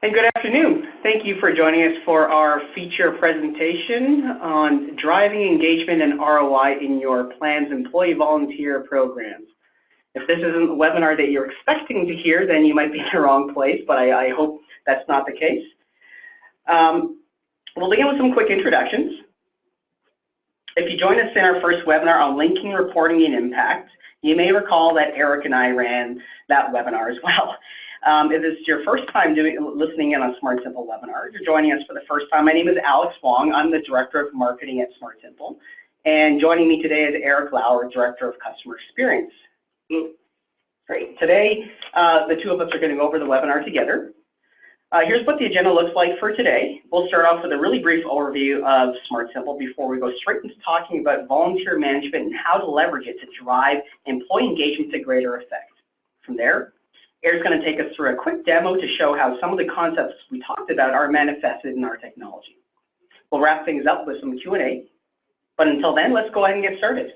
And good afternoon. Thank you for joining us for our feature presentation on driving engagement and ROI in your plan's employee volunteer programs. If this isn't the webinar that you're expecting to hear, then you might be in the wrong place, but I hope that's not the case. We'll begin with some quick introductions. If you joined us in our first webinar on linking, reporting, and impact, you may recall that Eric and I ran that webinar as well. If this is your first time listening in on Smart Simple webinar, you're joining us for the first time. My name is Alex Wong. I'm the Director of Marketing at Smart Simple. And joining me today is Eric Lauer, Director of Customer Experience. Great. Today, the two of us are going to go over the webinar together. Here's what the agenda looks like for today. We'll start off with a really brief overview of Smart Simple before we go straight into talking about volunteer management and how to leverage it to drive employee engagement to greater effect. From there, Eric's going to take us through a quick demo to show how some of the concepts we talked about are manifested in our technology. We'll wrap things up with some Q&A, but until then, let's go ahead and get started.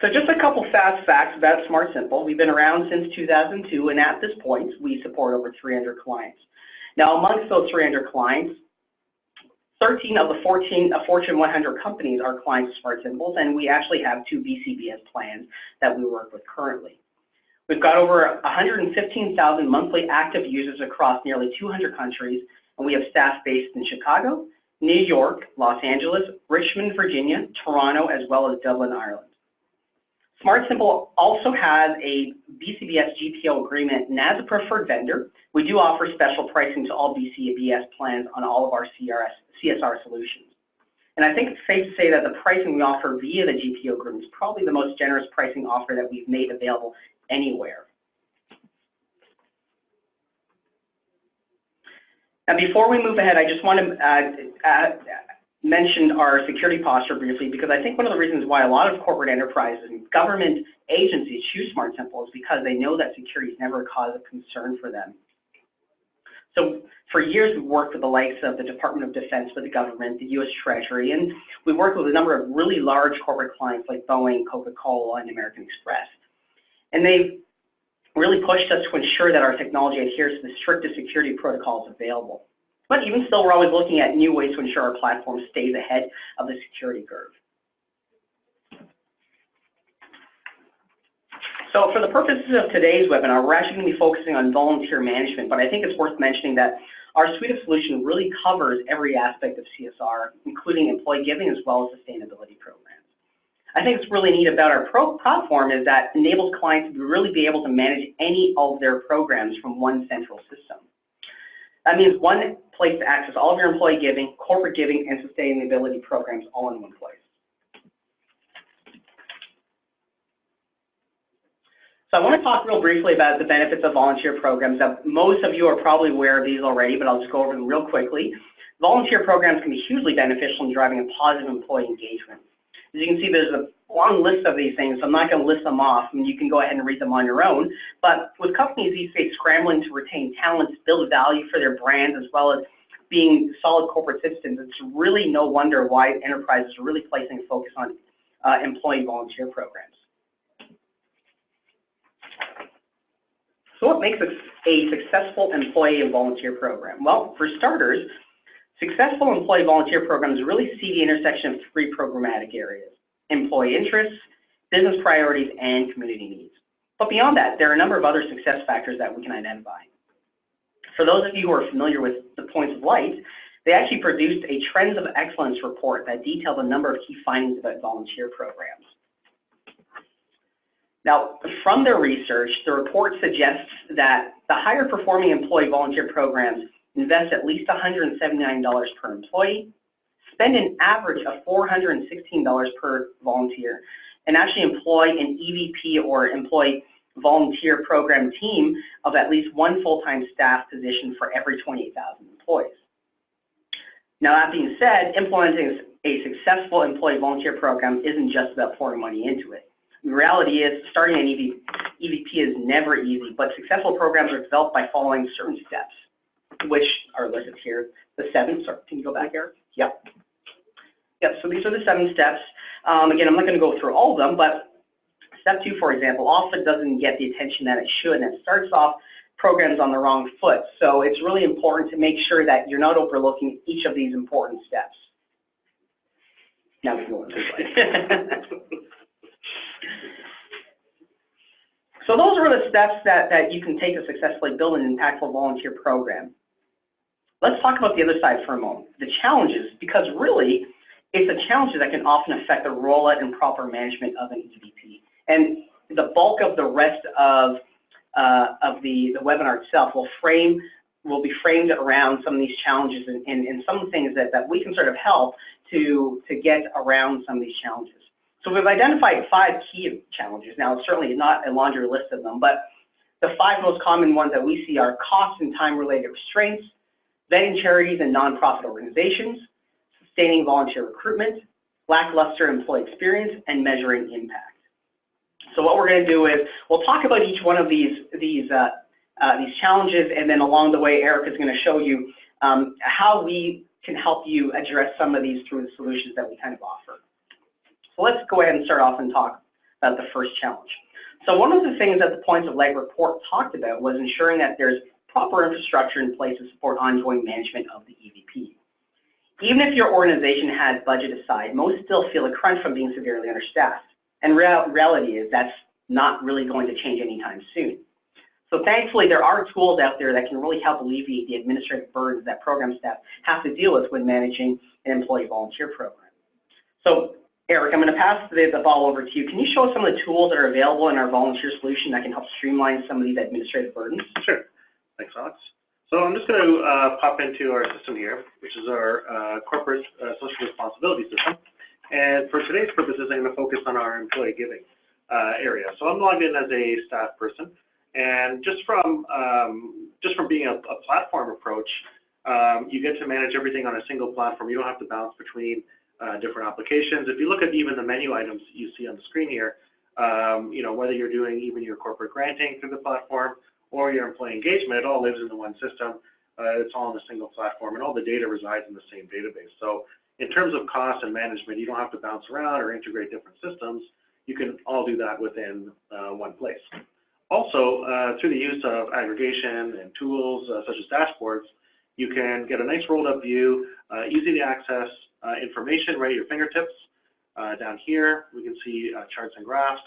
So just a couple fast facts about Smart Simple. We've been around since 2002, and at this point, we support over 300 clients. Now, amongst those 300 clients, 13 of the Fortune 100 companies are clients of Smart Simple, and we actually have 2 BCBS plans that we work with currently. We've got over 115,000 monthly active users across nearly 200 countries, and we have staff based in Chicago, New York, Los Angeles, Richmond, Virginia, Toronto, as well as Dublin, Ireland. Smart Simple also has a BCBS GPO agreement, and as a preferred vendor, we do offer special pricing to all BCBS plans on all of our CSR solutions. And I think it's safe to say that the pricing we offer via the GPO agreement is probably the most generous pricing offer that we've made available anywhere. Now, before we move ahead, I just want to mention our security posture briefly, because I think one of the reasons why a lot of corporate enterprises and government agencies choose Smart Simple is because they know that security is never a cause of concern for them. So for years, we've worked with the likes of the Department of Defense for the government, the U.S. Treasury, and we've worked with a number of really large corporate clients like Boeing, Coca-Cola, and American Express. And they've really pushed us to ensure that our technology adheres to the strictest security protocols available. But even still, we're always looking at new ways to ensure our platform stays ahead of the security curve. So for the purposes of today's webinar, we're actually going to be focusing on volunteer management, but I think it's worth mentioning that our suite of solutions really covers every aspect of CSR, including employee giving as well as sustainability programs. I think what's really neat about our platform is that it enables clients to really be able to manage any of their programs from one central system. That means one place to access all of your employee giving, corporate giving, and sustainability programs all in one place. So I want to talk real briefly about the benefits of volunteer programs. Now, most of you are probably aware of these already, but I'll just go over them real quickly. Volunteer programs can be hugely beneficial in driving a positive employee engagement. As you can see, there's a long list of these things, so I'm not going to list them off, and you can go ahead and read them on your own. But with companies these days scrambling to retain talent, build value for their brands, as well as being solid corporate citizens, it's really no wonder why enterprises are really placing a focus on employee volunteer programs. So what makes a successful employee and volunteer program? Well, for starters, successful employee volunteer programs really see the intersection of 3 programmatic areas: employee interests, business priorities, and community needs. But beyond that, there are a number of other success factors that we can identify. For those of you who are familiar with the Points of Light, they actually produced a Trends of Excellence report that detailed a number of key findings about volunteer programs. Now, from their research, the report suggests that the higher performing employee volunteer programs invest at least $179 per employee, spend an average of $416 per volunteer, and actually employ an EVP or employee volunteer program team of at least 1 full-time staff position for every 28,000 employees. Now, that being said, implementing a successful employee volunteer program isn't just about pouring money into it. The reality is, starting an EVP is never easy, but successful programs are developed by following certain steps, which are listed here. The 7, sorry, can you go back, Eric? Yep. Yep, so these are the 7 steps. Again, I'm not going to go through all of them, but Step 2, for example, often doesn't get the attention that it should, and it starts off programs on the wrong foot. So it's really important to make sure that you're not overlooking each of these important steps. Now we can go on this slide. So those are the steps that you can take to successfully build an impactful volunteer program. Let's talk about the other side for a moment, the challenges, because really it's the challenges that can often affect the rollout and proper management of an EVP. And the bulk of the rest of the webinar itself will be framed around some of these challenges and some of the things that we can sort of help to get around some of these challenges. So we've identified 5 key challenges. Now, it's certainly not a laundry list of them, but the 5 most common ones that we see are cost and time-related restraints, vetting charities and nonprofit organizations, sustaining volunteer recruitment, lackluster employee experience, and measuring impact. So what we're going to do is we'll talk about each one of these challenges, and then along the way, Eric is going to show you how we can help you address some of these through the solutions that we kind of offer. So let's go ahead and start off and talk about the first challenge. So one of the things that the Points of Light report talked about was ensuring that there's proper infrastructure in place to support ongoing management of the EVP. Even if your organization has budget aside, most still feel a crunch from being severely understaffed. And reality is that's not really going to change anytime soon. So thankfully, there are tools out there that can really help alleviate the administrative burdens that program staff have to deal with when managing an employee volunteer program. So Eric, I'm going to pass the ball over to you. Can you show us some of the tools that are available in our volunteer solution that can help streamline some of these administrative burdens? Sure. Thanks, Alex. So I'm just going to pop into our system here, which is our corporate social responsibility system. And for today's purposes, I'm going to focus on our employee giving area. So I'm logged in as a staff person, and just from being a platform approach, you get to manage everything on a single platform. You don't have to bounce between different applications. If you look at even the menu items you see on the screen here, whether you're doing even your corporate granting through the platform or your employee engagement, it all lives in the one system. It's all on a single platform, and all the data resides in the same database. So in terms of cost and management, you don't have to bounce around or integrate different systems. You can all do that within one place. Also, through the use of aggregation and tools such as dashboards, you can get a nice rolled up view, easy to access information right at your fingertips. Down here, we can see charts and graphs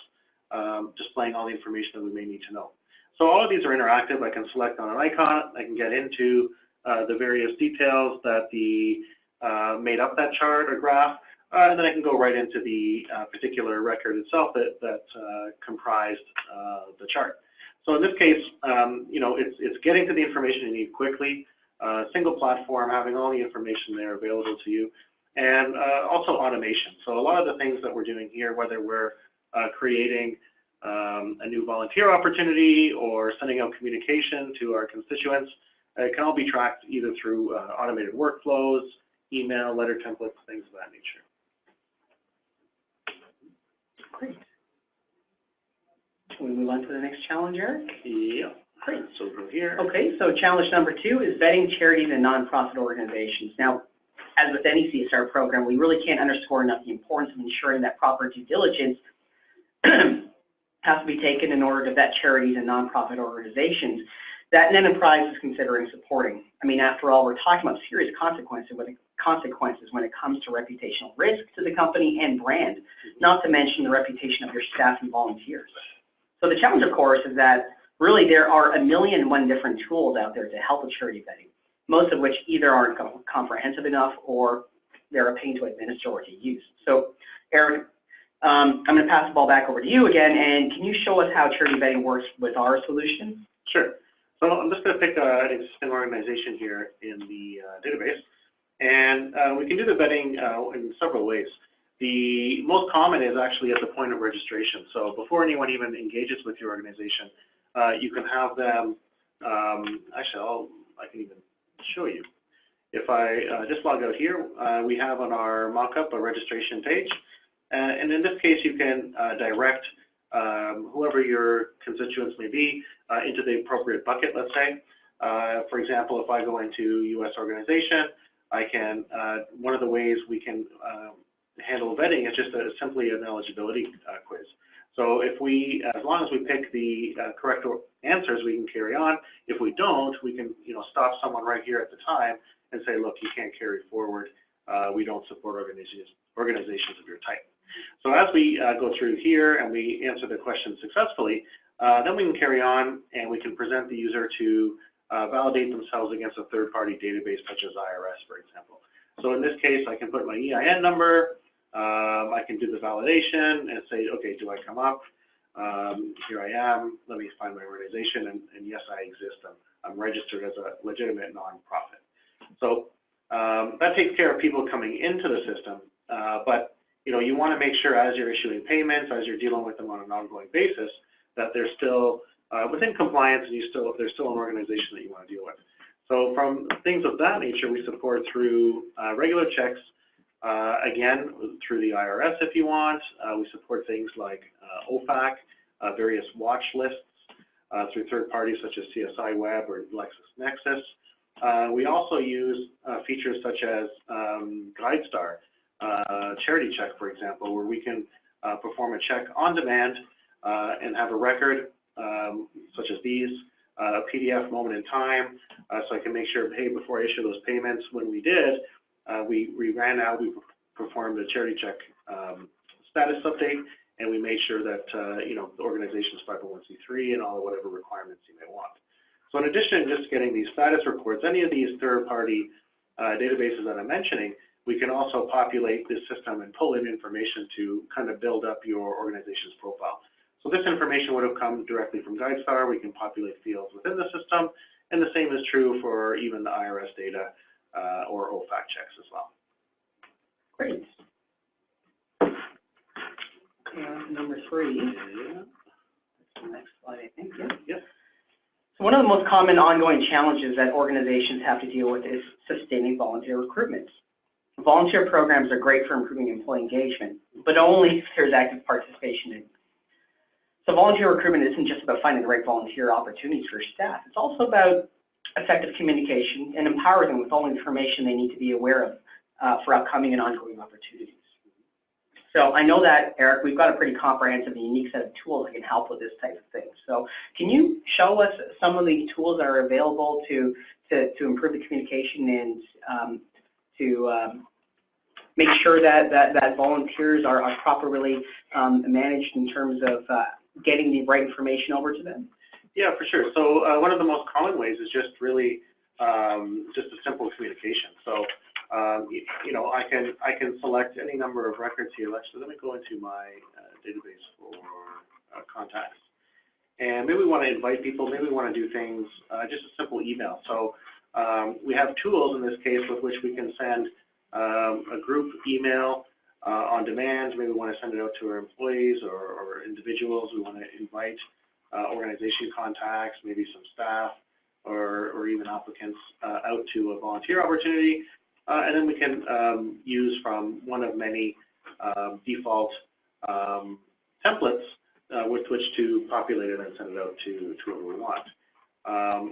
displaying all the information that we may need to know. So all of these are interactive. I can select on an icon. I can get into the various details that made up that chart or graph, and then I can go right into the particular record itself that comprised the chart. So in this case, it's getting to the information you need quickly, single platform, having all the information there available to you, and also automation. So a lot of the things that we're doing here, whether we're creating a new volunteer opportunity or sending out communication to our constituents, it can all be tracked either through automated workflows, email, letter templates, things of that nature. Great. Can we move on to the next challenge, Eric? Yeah. Great. So from here. Okay, so challenge number 2 is vetting charities and nonprofit organizations. Now, as with any CSR program, we really can't underscore enough the importance of ensuring that proper due diligence has to be taken in order to vet charities and nonprofit organizations that an enterprise is considering supporting. I mean, after all, we're talking about serious consequences when it comes to reputational risk to the company and brand, not to mention the reputation of your staff and volunteers. So the challenge, of course, is that really there are 1,000,001 different tools out there to help with charity vetting, most of which either aren't comprehensive enough or they're a pain to administer or to use. So, Eric, I'm going to pass the ball back over to you again, and can you show us how charity vetting works with our solution? Sure. So I'm just going to pick an existing organization here in the database, and we can do the vetting in several ways. The most common is actually at the point of registration. So before anyone even engages with your organization, you can have them, actually I can even show you. If I just log out here, we have on our mock-up a registration page. And in this case, you can direct whoever your constituents may be into the appropriate bucket, let's say. For example, if I go into U.S. organization, I can, one of the ways we can handle vetting is just simply an eligibility quiz. So if we, as long as we pick the correct answers, we can carry on. If we don't, we can, stop someone right here at the time and say, look, you can't carry forward. We don't support organizations of your type. So as we go through here and we answer the question successfully, then we can carry on and we can present the user to validate themselves against a third-party database such as IRS, for example. So in this case, I can put my EIN number, I can do the validation and say, okay, do I come up? Here I am, let me find my organization, and yes, I exist. I'm registered as a legitimate nonprofit. So that takes care of people coming into the system, but you want to make sure as you're issuing payments, as you're dealing with them on an ongoing basis, that they're still within compliance and they're still an organization that you want to deal with. So from things of that nature, we support through regular checks, again, through the IRS if you want. We support things like OFAC, various watch lists through third parties such as CSI Web or LexisNexis. We also use features such as GuideStar, charity check, for example, where we can perform a check on demand and have a record such as these, a PDF moment in time, so I can make sure, hey, before I issue those payments, when we did, we ran out, we performed a charity check status update, and we made sure that the organization is 501c3 and all whatever requirements you may want. So in addition to just getting these status reports, any of these third-party databases that I'm mentioning, we can also populate this system and pull in information to kind of build up your organization's profile. So this information would have come directly from GuideStar. We can populate fields within the system, and the same is true for even the IRS data or OFAC checks as well. Great. Okay, number 3. That's the next slide, I think. Yep. So one of the most common ongoing challenges that organizations have to deal with is sustaining volunteer recruitment. Volunteer programs are great for improving employee engagement, but only if there's active participation in. So volunteer recruitment isn't just about finding the right volunteer opportunities for staff. It's also about effective communication and empowering them with all the information they need to be aware of for upcoming and ongoing opportunities. So I know that, Eric, we've got a pretty comprehensive and unique set of tools that can help with this type of thing. So can you show us some of the tools that are available to improve the communication and to make sure that volunteers are properly managed in terms of getting the right information over to them? Yeah, for sure. So one of the most common ways is just really just a simple communication. So I can select any number of records here. Actually, let me go into my database for contacts. And maybe we want to invite people. Maybe we want to do things, just a simple email. So we have tools in this case with which we can send a group email on demand. Maybe we want to send it out to our employees or individuals. We want to invite organization contacts, maybe some staff or even applicants out to a volunteer opportunity. And then we can use from one of many default templates with which to populate it and send it out to whoever we want.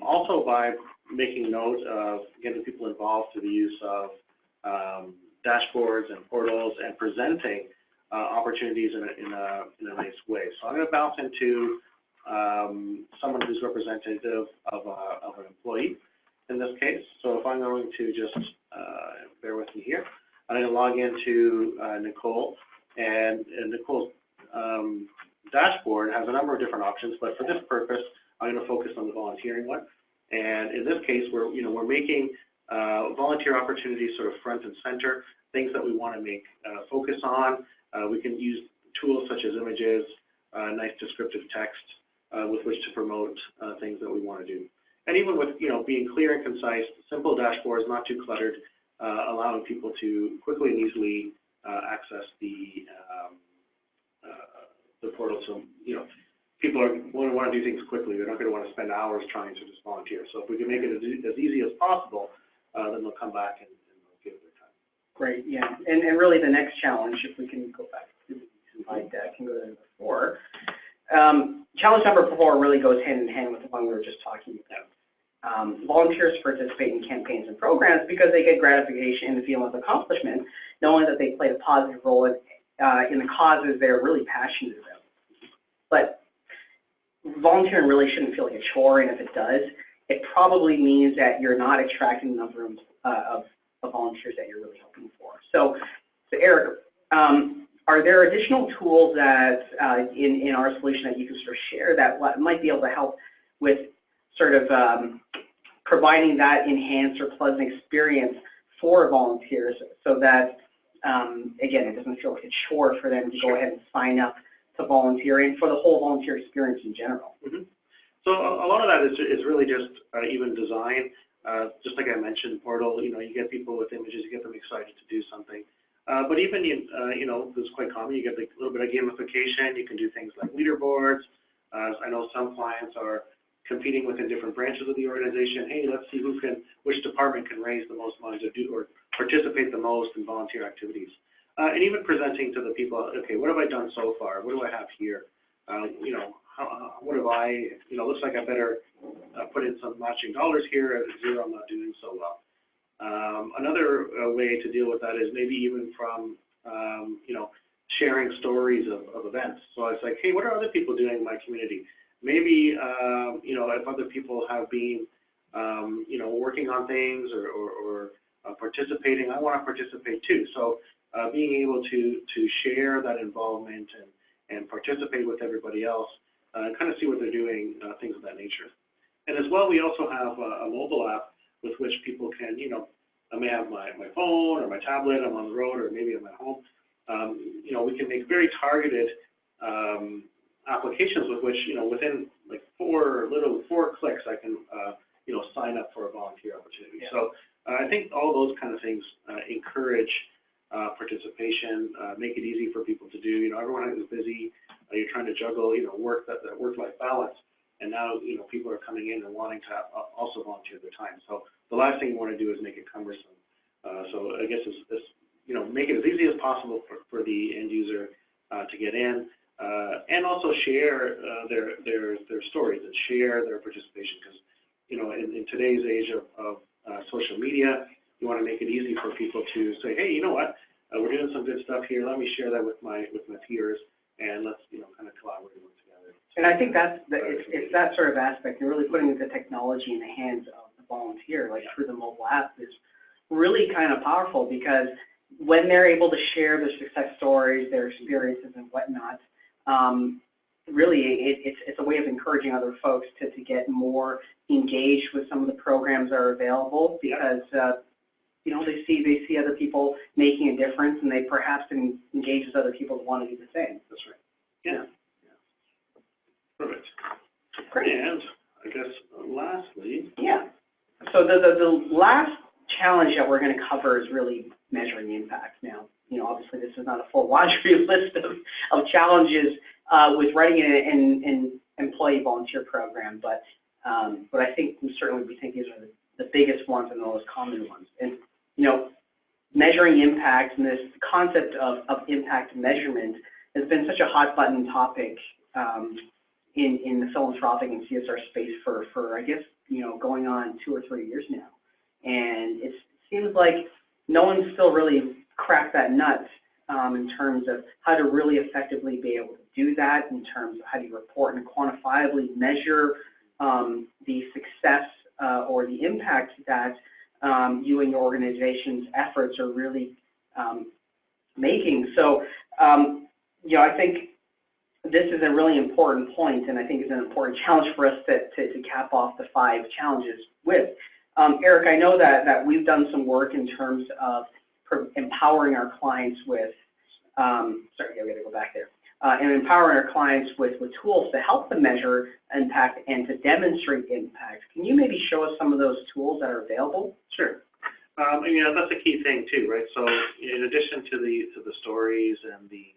Also, by making note of getting people involved through the use of dashboards and portals and presenting opportunities in a nice way. So I'm going to bounce into someone who's representative of an employee in this case. So if I'm going to just bear with me here, I'm going to log into Nicole, and Nicole's dashboard has a number of different options, but for this purpose, I'm going to focus on the volunteering one. And in this case, we're making volunteer opportunities sort of front and center, things that we want to make focus on. We can use tools such as images, nice descriptive text with which to promote things that we want to do. And even with being clear and concise, simple dashboards, not too cluttered, allowing people to quickly and easily access the portal. So people want to do things quickly. They're not going to want to spend hours trying to just volunteer. So if we can make it as easy as possible, then they'll come back and they'll give it their time. Great, yeah. And really the next challenge, if we can go back to the slide deck and go to number 4. Challenge number 4 really goes hand in hand with the one we were just talking about. Volunteers participate in campaigns and programs because they get gratification and the feeling of accomplishment, knowing that they played a positive role in the causes they're really passionate about. But volunteering really shouldn't feel like a chore, and if it does, it probably means that you're not attracting the number of volunteers that you're really hoping for. So Eric, are there additional tools that in our solution that you can sort of share that might be able to help with sort of providing that enhanced or pleasant experience for volunteers so that, again, it doesn't feel like a chore for them to go ahead and sign up to volunteer and for the whole volunteer experience in general? Mm-hmm. So a lot of that is really just even design. Just like I mentioned, Portal, you get people with images, you get them excited to do something. But even, this is quite common, you get like a little bit of gamification, you can do things like leaderboards. I know some clients are competing within different branches of the organization. Hey, let's see which department can raise the most money to do or participate the most in volunteer activities. And even presenting to the people, okay, what have I done so far? What do I have here? What have I, looks like I better put in some matching dollars here. At zero, I'm not doing so well. Another way to deal with that is maybe even from, sharing stories of events. So it's like, hey, what are other people doing in my community? Maybe, if other people have been, working on things or participating, I want to participate too. So being able to share that involvement and participate with everybody else, kind of see what they're doing, things of that nature. And as well, we also have a mobile app with which people can, I may have my phone or my tablet, I'm on the road, or maybe I'm at home. We can make very targeted applications with which, within like four clicks, I can, sign up for a volunteer opportunity. Yeah. So I think all those kind of things encourage participation, make it easy for people to do. Everyone is busy. You're trying to juggle, that work-life balance, and now, people are coming in and wanting to also volunteer their time. So the last thing you want to do is make it cumbersome. So I guess it's make it as easy as possible for the end user to get in, and also share their stories and share their participation, because in today's age of social media, you want to make it easy for people to say, hey, you know what, we're doing some good stuff here. Let me share that with my peers, and let's kind of collaborate and work together. And I think it's that sort of aspect. You're really putting the technology in the hands of the volunteer, like through the mobile app, is really kind of powerful, because when they're able to share their success stories, their experiences and whatnot, really it's a way of encouraging other folks to get more engaged with some of the programs that are available, because they see other people making a difference, and they perhaps engage with other people who want to do the same. That's right. Yeah. Perfect. Great. And I guess lastly. Yeah. So the last challenge that we're going to cover is really measuring impact. Now, obviously this is not a full laundry list of challenges with running an employee volunteer program, but I think we think these are the biggest ones and the most common ones. And measuring impact, and this concept of impact measurement has been such a hot button topic in the philanthropic and CSR space for I guess going on 2 or 3 years now, and it seems like no one's still really cracked that nut in terms of how to really effectively be able to do that, in terms of how do you report and quantifiably measure the success or the impact that you and your organization's efforts are really making. So, I think this is a really important point, and I think it's an important challenge for us to cap off the 5 challenges with. Eric, I know that we've done some work in terms of empowering our clients with, sorry, I got to go back there, and empowering our clients with tools to help them measure impact and to demonstrate impact. Can you maybe show us some of those tools that are available? Sure. That's a key thing too, right? So in addition to the stories and the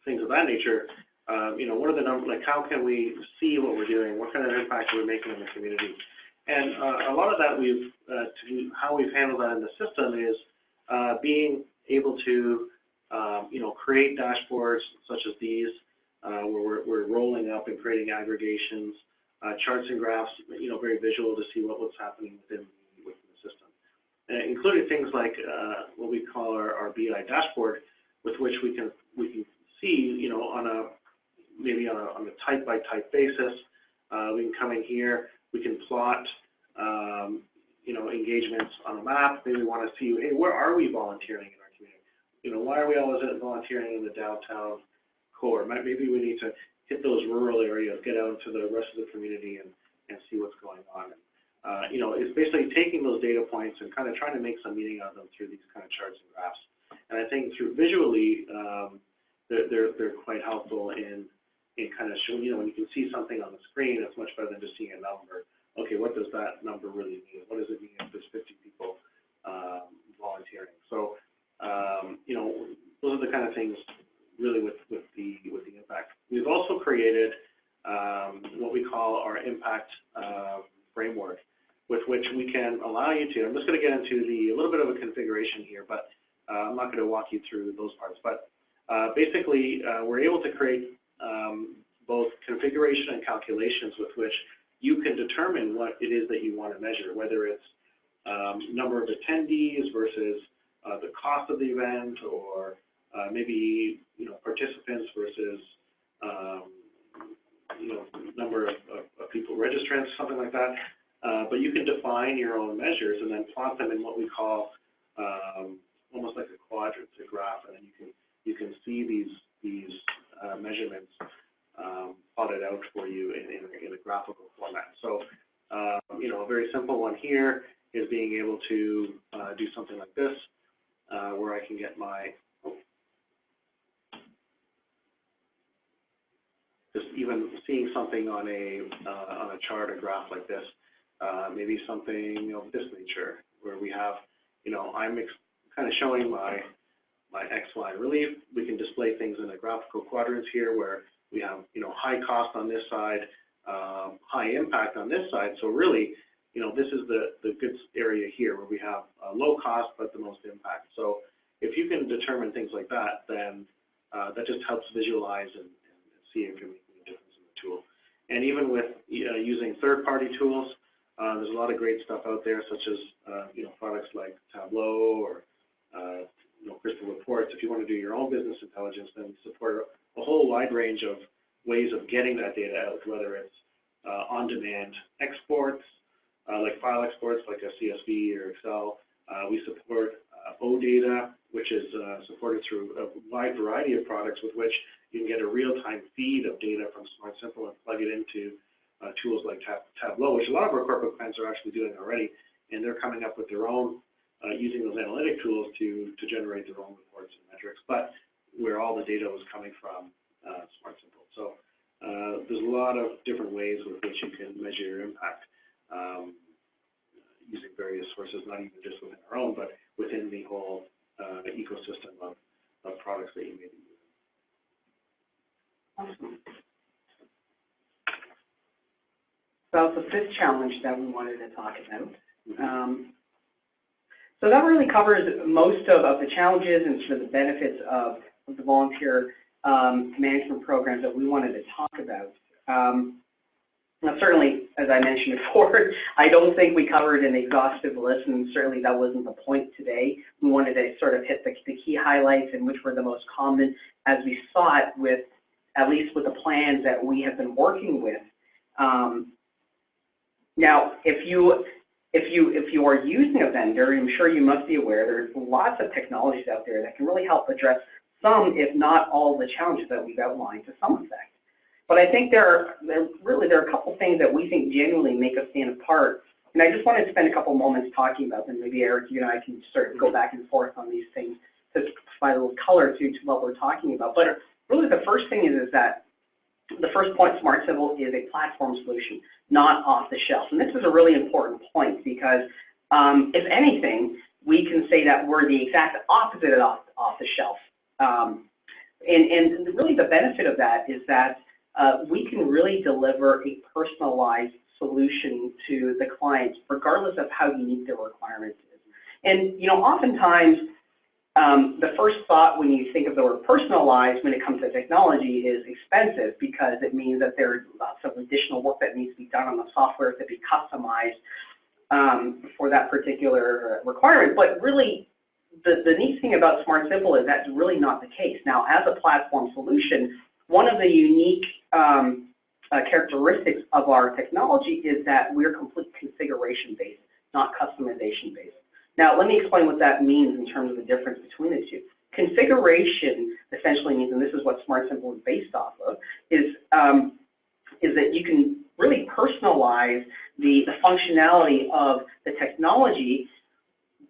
things of that nature, what are the numbers, like how can we see what we're doing, what kind of impact we're making in the community? And a lot of that how we've handled that in the system is being able to, create dashboards such as these, where we're rolling up and creating aggregations, charts and graphs, very visual to see what's happening within the system, including things like what we call our BI dashboard, with which we can see, on a maybe on a type by type basis. We can come in here. We can plot, engagements on a map. Maybe we want to see, hey, where are we volunteering in our community? Why are we always volunteering in the downtown core? Maybe we need to hit those rural areas, get out to the rest of the community and see what's going on. It's basically taking those data points and kind of trying to make some meaning out of them through these kind of charts and graphs. And I think through visually, they're quite helpful in kind of showing, when you can see something on the screen, it's much better than just seeing a number. Okay, what does that number really mean? What does it mean if there's 50 people volunteering? So, those are the kind of things really with the impact. We've also created what we call our impact framework, with which we can allow you to, I'm just going to get into a little bit of a configuration here, but I'm not going to walk you through those parts. But basically, we're able to create both configuration and calculations with which you can determine what it is that you want to measure, whether it's number of attendees versus the cost of the event, or maybe participants versus number of people registrants, something like that. But you can define your own measures and then plot them in what we call almost like a quadrant, a graph, and then you can see these measurements plotted out for you in a graphical format. So, a very simple one here is being able to do something like this, where I can get my, just even seeing something on a chart or graph like this, maybe something of this nature, where we have, I'm kind of showing my X, Y relief. We can display things in the graphical quadrants here, where we have, high cost on this side, high impact on this side. So really, this is the good area here, where we have low cost but the most impact. So if you can determine things like that, then that just helps visualize and see if you're making a difference in the tool. And even with using third-party tools, there's a lot of great stuff out there, such as products like Tableau or Crystal Reports. If you want to do your own business intelligence, then support a whole wide range of ways of getting that data out, whether it's on-demand exports, like file exports, like a CSV or Excel. We support OData, which is supported through a wide variety of products, with which you can get a real-time feed of data from Smart Simple and plug it into tools like Tableau, which a lot of our corporate clients are actually doing already, and they're coming up with their own, using those analytic tools to generate their own reports and metrics, but where all the data was coming from Smart Simple. So there's a lot of different ways with which you can measure your impact using various sources, not even just within our own, but within the whole ecosystem of products that you may be using. Awesome. So the fifth challenge that we wanted to talk about. So that really covers most of the challenges and sort of the benefits of the volunteer management programs that we wanted to talk about. Now, certainly, as I mentioned before, I don't think we covered an exhaustive list, and certainly that wasn't the point today. We wanted to sort of hit the key highlights, and which were the most common as we saw it with, at least with the plans that we have been working with. Now, if you are using a vendor, I'm sure you must be aware there's lots of technologies out there that can really help address some, if not all, the challenges that we've outlined to some effect. But I think there are a couple things that we think genuinely make us stand apart, and I just wanted to spend a couple moments talking about them. Maybe Eric, you and I can sort of go back and forth on these things to provide a little color to what we're talking about. But really, the first thing is that the first point, Smart Simple is a platform solution, not off the shelf. And this is a really important point because, if anything, we can say that we're the exact opposite of off the shelf. And really the benefit of that is that we can really deliver a personalized solution to the clients, regardless of how unique their requirements is. And oftentimes, the first thought when you think of the word personalized when it comes to technology is expensive, because it means that there's lots of additional work that needs to be done on the software to be customized for that particular requirement. But really, the neat thing about Smart Simple is that's really not the case. Now, as a platform solution, one of the unique characteristics of our technology is that we're complete configuration-based, not customization-based. Now, let me explain what that means in terms of the difference between the two. Configuration essentially means, and this is what Smart Simple is based off of, is that you can really personalize the functionality of the technology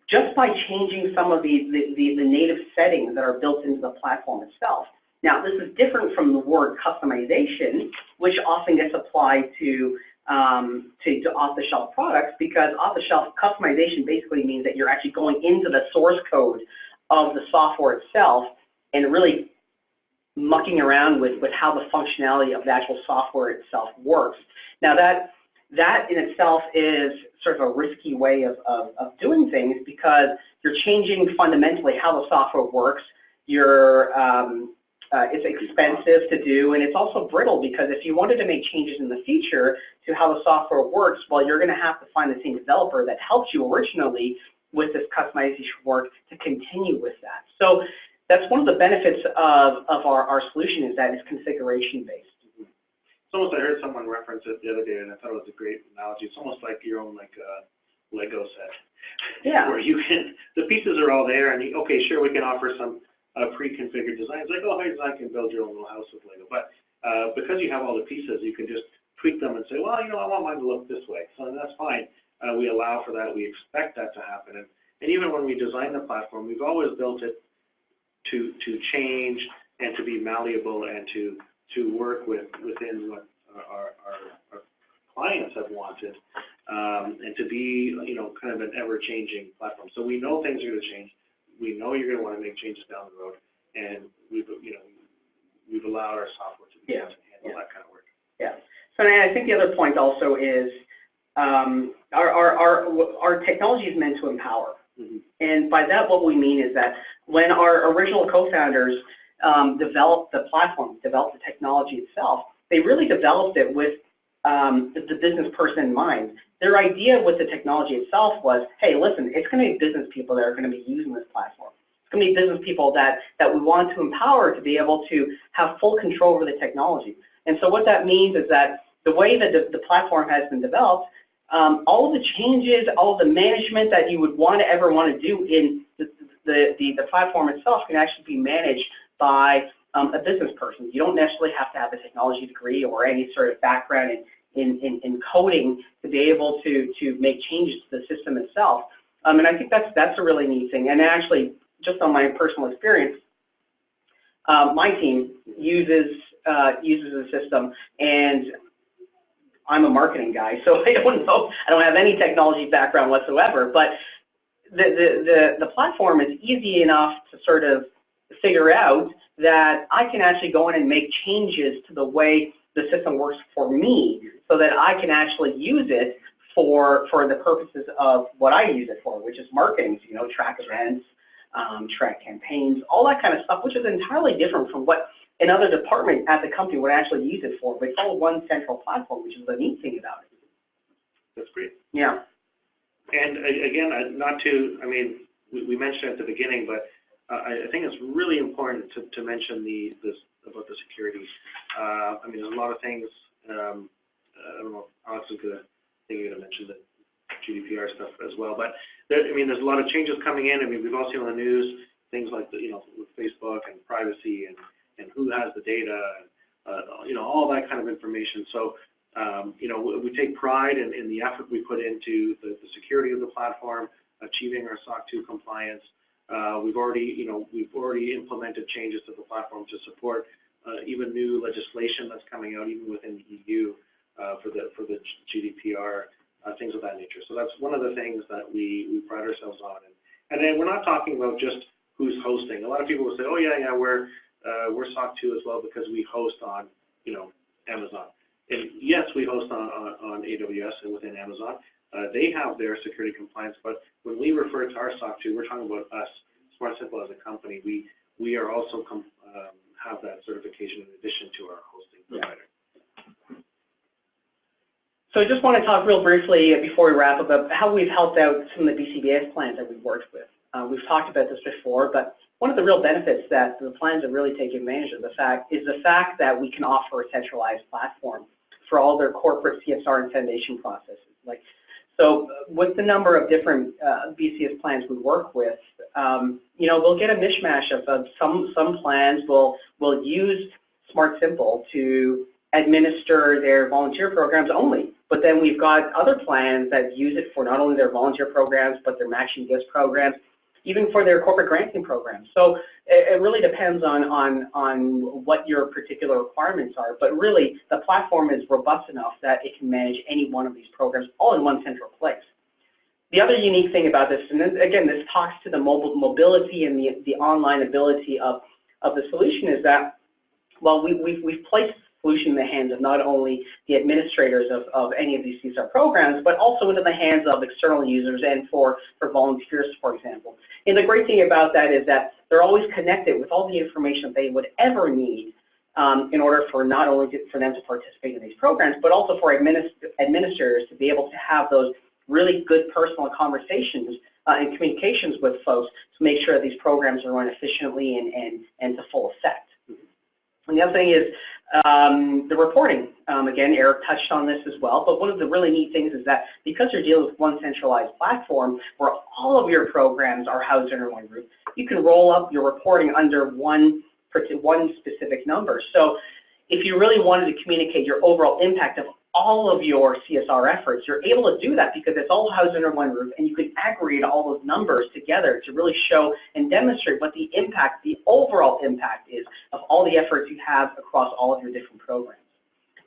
just by changing some of the native settings that are built into the platform itself. Now, this is different from the word customization, which often gets applied to off-the-shelf products, because off-the-shelf customization basically means that you're actually going into the source code of the software itself and really mucking around with how the functionality of the actual software itself works. Now, that in itself is sort of a risky way of doing things, because you're changing fundamentally how the software works. It's expensive to do, and it's also brittle, because if you wanted to make changes in the future to how the software works, well, you're going to have to find the same developer that helped you originally with this customization work to continue with that. So that's one of the benefits of our solution, is that it's configuration-based. It's almost, I heard someone reference it the other day, and I thought it was a great analogy. It's almost like your own Lego set. Yeah. Where you can, the pieces are all there, and okay, sure, we can offer some pre-configured designs, like, oh, hey, I can build your own little house with Lego. But because you have all the pieces, you can just tweak them and say, well, I want mine to look this way. So that's fine. We allow for that. We expect that to happen. And even when we design the platform, we've always built it to change and to be malleable and to work within what our clients have wanted, and to be, kind of an ever-changing platform. So we know things are going to change. We know you're going to want to make changes down the road, and we've allowed our software to be able to handle that kind of work. Yeah. So I think the other point also is our technology is meant to empower. Mm-hmm. And by that, what we mean is that when our original co-founders developed the platform, developed the technology itself, they really developed it with the business person in mind. Their idea with the technology itself was, hey, listen, it's going to be business people that are going to be using this platform. It's going to be business people that we want to empower to be able to have full control over the technology. And so what that means is that the way that the platform has been developed, all of the changes, all of the management that you would ever want to do in the platform itself can actually be managed by a business person. You don't necessarily have to have a technology degree or any sort of background in coding to be able to make changes to the system itself. And I think that's a really neat thing. And actually, just on my personal experience, my team uses the system, and I'm a marketing guy, so I don't know. I don't have any technology background whatsoever. But the platform is easy enough to sort of figure out that I can actually go in and make changes to the way the system works for me, so that I can actually use it for the purposes of what I use it for, which is marketing. So, track events, track campaigns, all that kind of stuff, which is entirely different from what another department at the company would actually use it for. But it's all one central platform, which is the neat thing about it. That's great. Yeah. And again, we mentioned at the beginning, but I think it's really important to mention about the security. There's a lot of things. I don't know if Alex is going to mention the GDPR stuff as well, but there's a lot of changes coming in. We've all seen on the news things like with Facebook and privacy and who has the data, and all that kind of information. So we take pride in the effort we put into the security of the platform, achieving our SOC 2 compliance. We've already implemented changes to the platform to support even new legislation that's coming out, even within the EU, for the GDPR, things of that nature. So that's one of the things that we pride ourselves on. And then we're not talking about just who's hosting. A lot of people will say, oh yeah, we're SOC 2 as well because we host on Amazon. And yes, we host on AWS and within Amazon. They have their security compliance, but when we refer to our SOC 2, we're talking about us, Smart Simple as a company. We are also have that certification in addition to our hosting provider. So I just want to talk real briefly before we wrap up about how we've helped out some of the BCBS plans that we've worked with. We've talked about this before, but one of the real benefits that the plans that really take advantage of the fact that we can offer a centralized platform for all their corporate CSR and foundation processes. So with the number of different BCS plans we work with, we'll get a mishmash of some plans will use Smart Simple to administer their volunteer programs only. But then we've got other plans that use it for not only their volunteer programs, but their matching gifts programs, even for their corporate granting programs. So it really depends on what your particular requirements are. But really, the platform is robust enough that it can manage any one of these programs all in one central place. The other unique thing about this, and again, this talks to the mobility and the online ability of the solution, is that, well, we've placed solution in the hands of not only the administrators of any of these CSR programs, but also into the hands of external users and for volunteers, for example. And the great thing about that is that they're always connected with all the information they would ever need in order for not only for them to participate in these programs, but also for administrators to be able to have those really good personal conversations and communications with folks to make sure that these programs are run efficiently and to full effect. And the other thing is the reporting. Again, Eric touched on this as well, but one of the really neat things is that because you're dealing with one centralized platform where all of your programs are housed under one roof, you can roll up your reporting under one specific number. So if you really wanted to communicate your overall impact of all of your CSR efforts, you're able to do that because it's all housed under one roof, and you can aggregate all those numbers together to really show and demonstrate what the impact, the overall impact is of all the efforts you have across all of your different programs.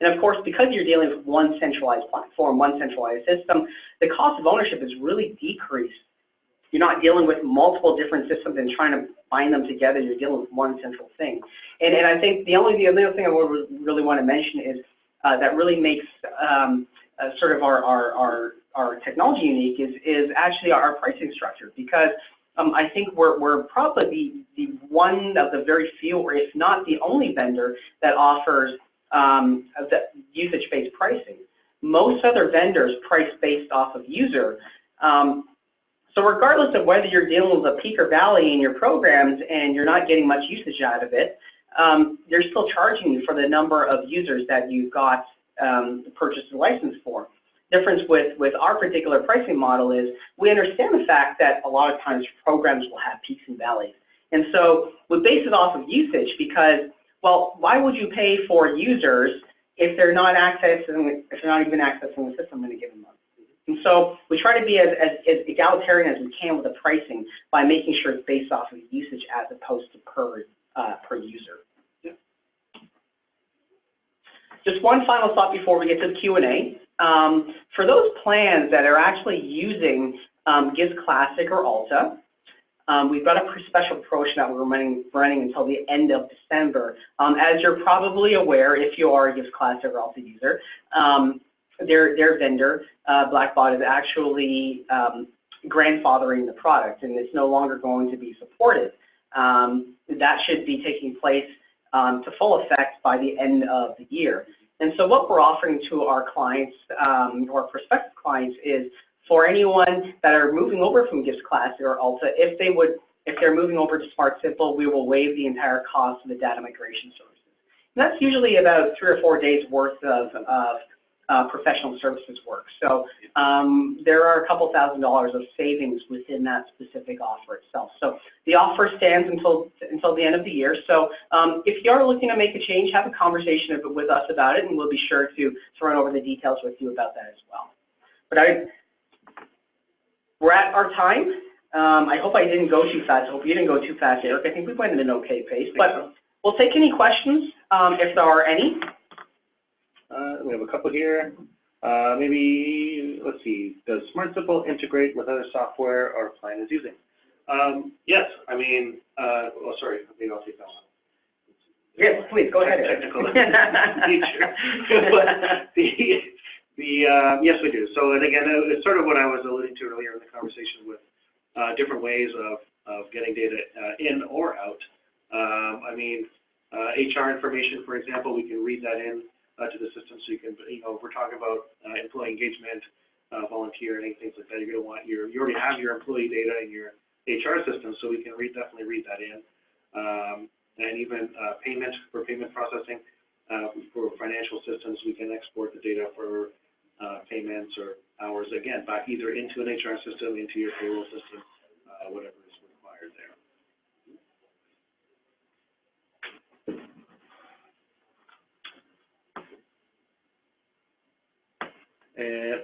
And of course, because you're dealing with one centralized platform, one centralized system, the cost of ownership is really decreased. You're not dealing with multiple different systems and trying to bind them together. You're dealing with one central thing. And I think the other thing I would really want to mention is that really makes sort of our technology unique is actually our pricing structure, because I think we're probably the one of the very few, or if not the only vendor that offers the usage-based pricing. Most other vendors price based off of user. So regardless of whether you're dealing with a peak or valley in your programs and you're not getting much usage out of it, they're still charging you for the number of users that you've got purchased a license for. Difference with our particular pricing model is we understand the fact that a lot of times programs will have peaks and valleys. And so we base it off of usage because, well, why would you pay for users if they're not even accessing the system in a given month? And so we try to be as egalitarian as we can with the pricing by making sure it's based off of usage as opposed to per user. Yeah. Just one final thought before we get to the Q&A. For those plans that are actually using GIS Classic or Alta, we've got a special promotion that we're running until the end of December. As you're probably aware, if you are a GIS Classic or Alta user, their vendor, Blackbot, is actually grandfathering the product, and it's no longer going to be supported. That should be taking place to full effect by the end of the year. And so what we're offering to our clients, or prospective clients, is for anyone that are moving over from GIS Classic or Alta, if they're moving over to Smart Simple, we will waive the entire cost of the data migration services. And that's usually about 3 or 4 days worth of professional services work. So there are a couple $1,000s of savings within that specific offer itself. So the offer stands until the end of the year. So if you are looking to make a change, have a conversation with us about it, and we'll be sure to run over the details with you about that as well. But we're at our time. I hope I didn't go too fast. I hope you didn't go too fast, Eric. I think we went at an okay pace. But we'll take any questions if there are any. We have a couple here. Maybe, let's see, does Smart Simple integrate with other software our client is using? Yes, I mean, well, sorry, maybe I'll take that one. Yes, please, go ahead. Technical feature. Yes, we do. So, and again, it's sort of what I was alluding to earlier in the conversation with different ways of getting data in or out. I mean, HR information, for example, we can read that in to the system, so you can, if we're talking about employee engagement, volunteer, and things like that, you're going to want you already have your employee data and your HR systems, so we can definitely read that in. And even payment processing for financial systems, we can export the data for payments or hours, again, back either into an HR system, into your payroll system, whatever is required there. And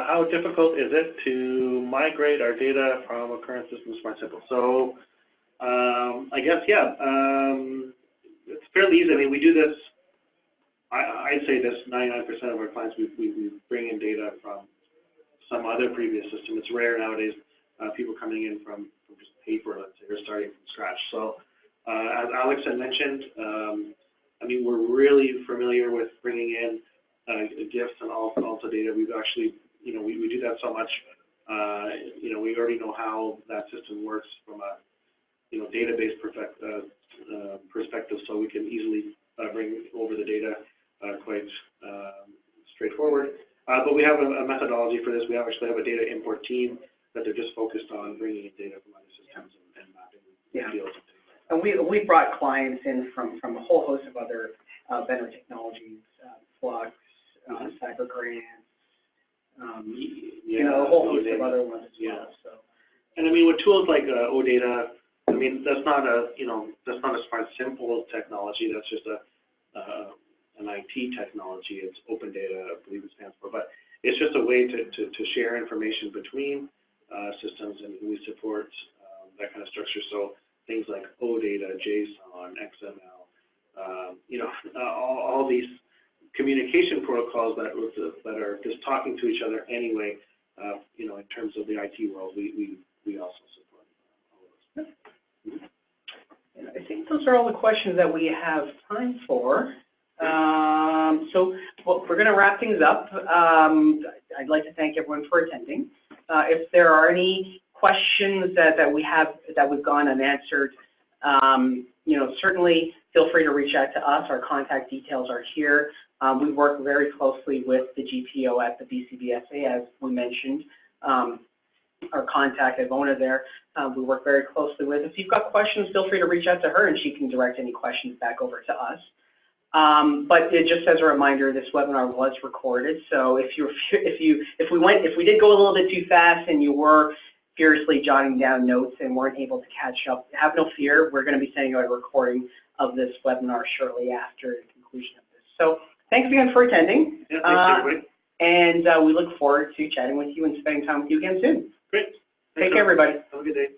how difficult is it to migrate our data from a current system to Smart Simple? So I guess, yeah, it's fairly easy. I mean, we do this, I'd say this, 99% of our clients, we bring in data from some other previous system. It's rare nowadays, people coming in from just paper, let's say, or starting from scratch. So as Alex had mentioned, I mean, we're really familiar with bringing in gifts and Alta data. We've actually, you know, we do that so much, you know, we already know how that system works from a, you know, database perspective, so we can easily bring over the data quite straightforward. But we have a methodology for this. We actually have a data import team that they're just focused on bringing in data from other systems and mapping fields. And we brought clients in from a whole host of other vendor technologies, Flux, CyberGrants, you know, a whole host of other ones as well. So. And I mean, with tools like OData, I mean, that's not a, you know, that's not a Smart Simple technology. That's just an IT technology. It's open data, I believe it stands for. But it's just a way to share information between systems, and we support that kind of structure. So things like OData, JSON, XML, you know, all these communication protocols that are just talking to each other anyway. You know, in terms of the IT world, we also support all of those. And I think those are all the questions that we have time for. So we're going to wrap things up. I'd like to thank everyone for attending. If there are any questions that we've gone unanswered, you know, certainly feel free to reach out to us. Our contact details are here. We work very closely with the GPO at the BCBSA, as we mentioned. Our contact, Ivona there, we work very closely with. If you've got questions, feel free to reach out to her, and she can direct any questions back over to us. But just as a reminder, this webinar was recorded, so if we did go a little bit too fast and you were furiously jotting down notes and weren't able to catch up, have no fear. We're going to be sending out a recording of this webinar shortly after the conclusion of this. So thanks again for attending. Yeah, thanks, everybody. And we look forward to chatting with you and spending time with you again soon. Great. Take care, everybody. Have a good day.